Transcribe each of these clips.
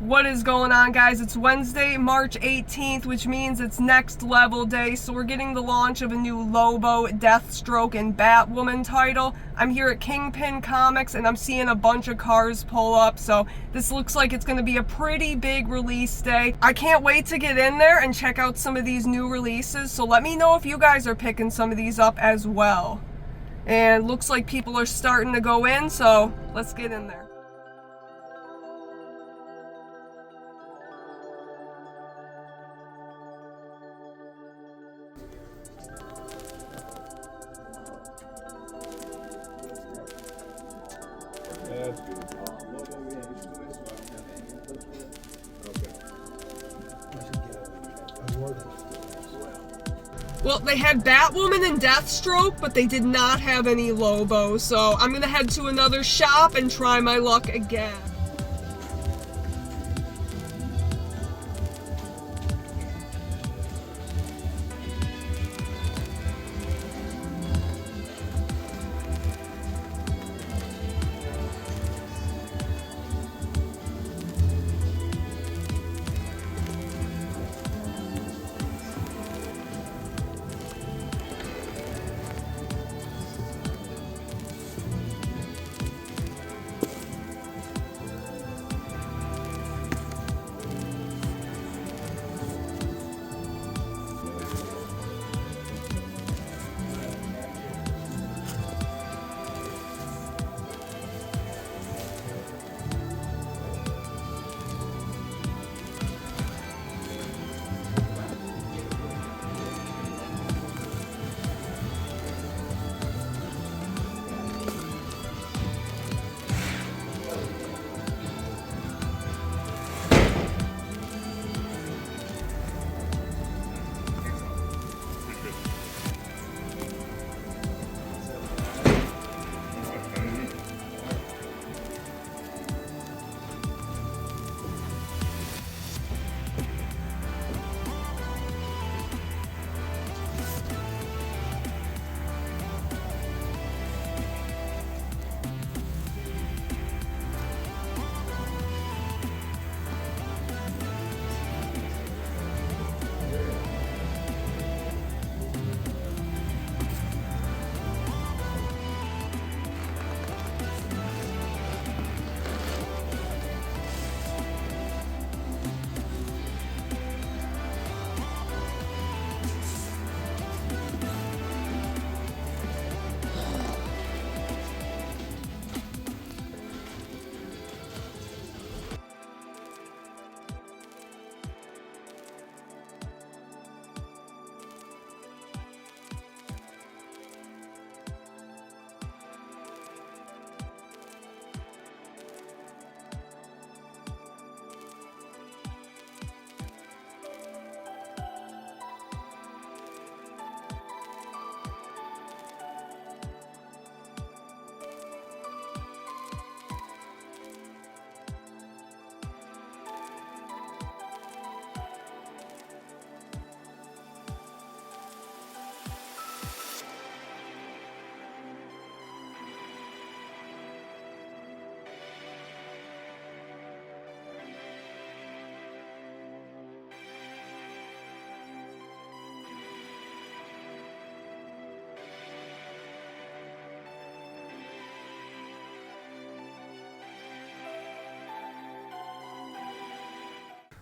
What is going on, guys? It's Wednesday, March 18th, which means it's Next Level Day, so we're getting the launch of a new Lobo, Deathstroke, and Batwoman title. I'm here at Kingpin Comics, and I'm seeing a bunch of cars pull up, so this looks like it's going to be a pretty big release day. I can't wait to get in there and check out some of these new releases, so let me know if you guys are picking some of these up as well. And looks like people are starting to go in, so let's get in there. Well, they had Batwoman and Deathstroke, but they did not have any Lobo, so I'm gonna head to another shop and try my luck again.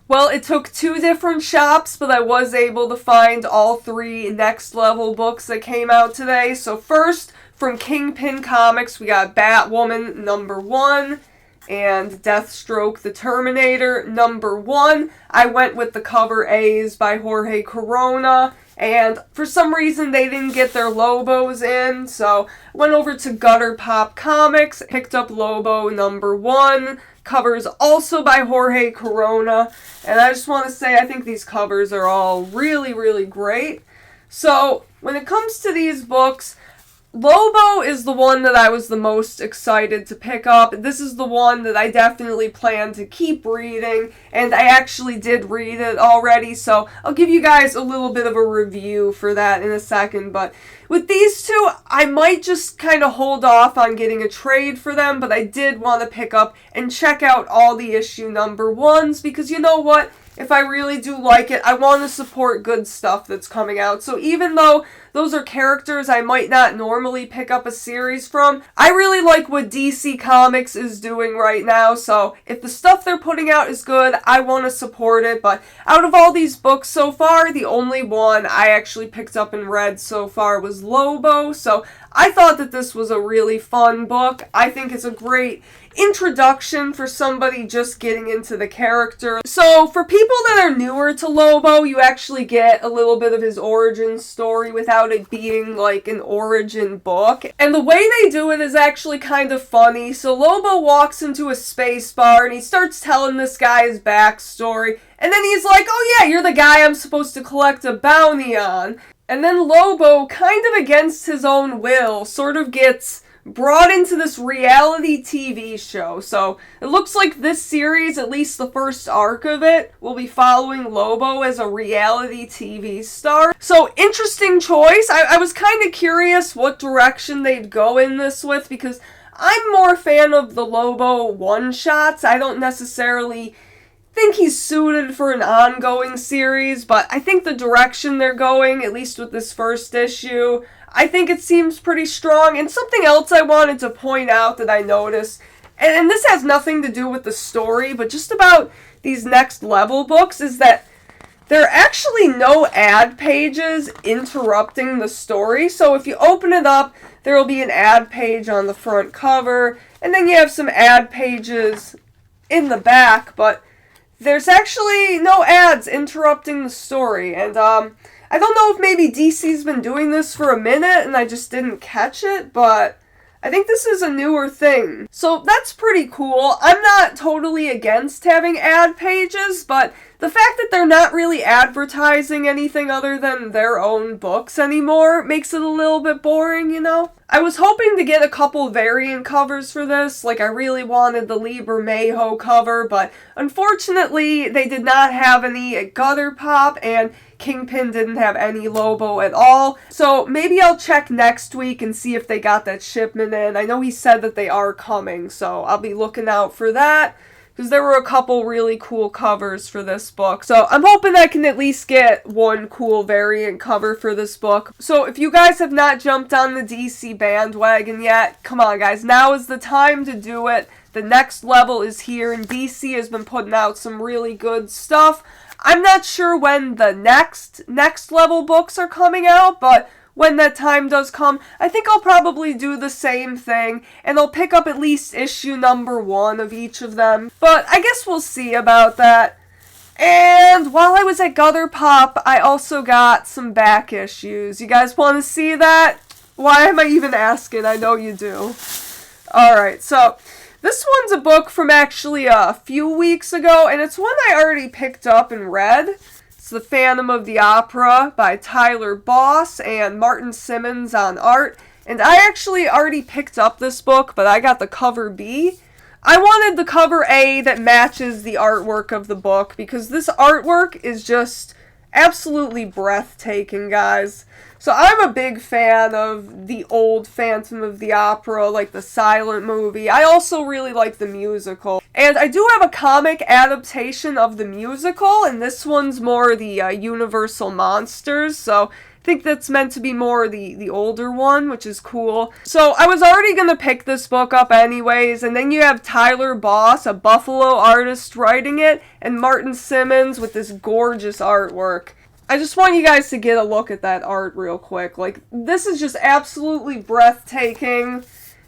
Well, it took two different shops, but I was able to find all three Next Level books that came out today. So first, from Kingpin Comics, we got Batwoman #1 and Deathstroke the Terminator #1. I went with the cover A's by Jorge Corona, and for some reason they didn't get their Lobos in, so I went over to Gutter Pop Comics, picked up Lobo #1. Covers also by Jorge Corona, and I just want to say I think these covers are all really, really great. So when it comes to these books, Lobo is the one that I was the most excited to pick up. This is the one that I definitely plan to keep reading, and I actually did read it already, so I'll give you guys a little bit of a review for that in a second. But with these two, I might just kind of hold off on getting a trade for them, but I did want to pick up and check out all the issue number ones, because you know what? If I really do like it, I want to support good stuff that's coming out. So even though those are characters I might not normally pick up a series from, I really like what DC Comics is doing right now. So if the stuff they're putting out is good, I want to support it. But out of all these books so far, the only one I actually picked up and read so far was Lobo. So I thought that this was a really fun book. I think it's a great introduction for somebody just getting into the character. So for people that are newer to Lobo, you actually get a little bit of his origin story without it being like an origin book. And the way they do it is actually kind of funny. So Lobo walks into a space bar and he starts telling this guy his backstory. And then he's like, oh yeah, you're the guy I'm supposed to collect a bounty on. And then Lobo, kind of against his own will, sort of gets brought into this reality TV show. So it looks like this series, at least the first arc of it, will be following Lobo as a reality TV star. So interesting choice. I was kind of curious what direction they'd go in this with, because I'm more a fan of the Lobo one-shots. I don't necessarily think he's suited for an ongoing series, but I think the direction they're going, at least with this first issue, I think it seems pretty strong. And something else I wanted to point out that I noticed, and this has nothing to do with the story, but just about these next level books, is that there are actually no ad pages interrupting the story. So if you open it up, there will be an ad page on the front cover, and then you have some ad pages in the back, but there's actually no ads interrupting the story. And I don't know if maybe DC's been doing this for a minute and I just didn't catch it, but I think this is a newer thing. So that's pretty cool. I'm not totally against having ad pages, but the fact that they're not really advertising anything other than their own books anymore makes it a little bit boring, you know? I was hoping to get a couple variant covers for this, like I really wanted the Lieber Mayho cover, but unfortunately they did not have any at Gutter Pop, and Kingpin didn't have any Lobo at all. So maybe I'll check next week and see if they got that shipment in. I know he said that they are coming, so I'll be looking out for that, because there were a couple really cool covers for this book. So I'm hoping I can at least get one cool variant cover for this book. So if you guys have not jumped on the DC bandwagon yet, come on guys, now is the time to do it. The next level is here, and DC has been putting out some really good stuff. I'm not sure when the next level books are coming out, but when that time does come, I think I'll probably do the same thing, and I'll pick up at least issue number 1 of each of them. But I guess we'll see about that. And while I was at Gutter Pop, I also got some back issues. You guys want to see that? Why am I even asking? I know you do. Alright, so this one's a book from actually a few weeks ago, and it's one I already picked up and read. It's The Phantom of the Opera by Tyler Boss and Martin Simmons on art. And I actually already picked up this book, but I got the cover B. I wanted the cover A that matches the artwork of the book, because this artwork is just absolutely breathtaking, guys. So I'm a big fan of the old Phantom of the Opera, like the silent movie. I also really like the musical. And I do have a comic adaptation of the musical, and this one's more the Universal Monsters, so I think that's meant to be more the older one, which is cool. So I was already going to pick this book up anyways, and then you have Tyler Boss, a Buffalo artist, writing it, and Martin Simmons with this gorgeous artwork. I just want you guys to get a look at that art real quick. Like, this is just absolutely breathtaking.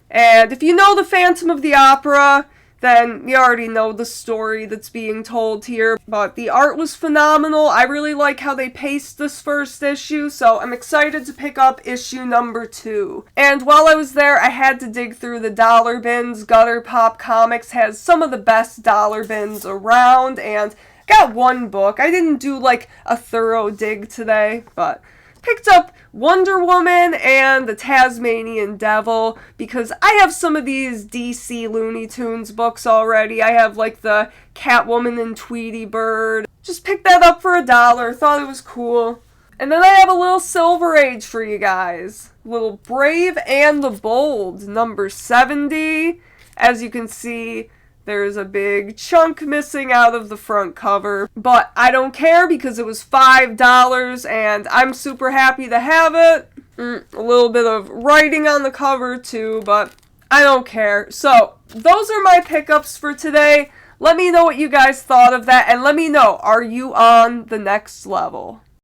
And if you know the Phantom of the Opera, then you already know the story that's being told here. But the art was phenomenal. I really like how they paced this first issue, so I'm excited to pick up issue number 2. And while I was there, I had to dig through the dollar bins. Gutter Pop Comics has some of the best dollar bins around, and got one book. I didn't do like a thorough dig today, but Picked up Wonder Woman and the Tasmanian Devil because I have some of these DC Looney Tunes books already. I have like the Catwoman and Tweety Bird. Just picked that up for $1. Thought it was cool. And then I have a little Silver Age for you guys. Little Brave and the Bold, number 70. As you can see, there's a big chunk missing out of the front cover. But I don't care because it was $5 and I'm super happy to have it. A little bit of writing on the cover too, but I don't care. So, those are my pickups for today. Let me know what you guys thought of that and let me know, are you on the next level?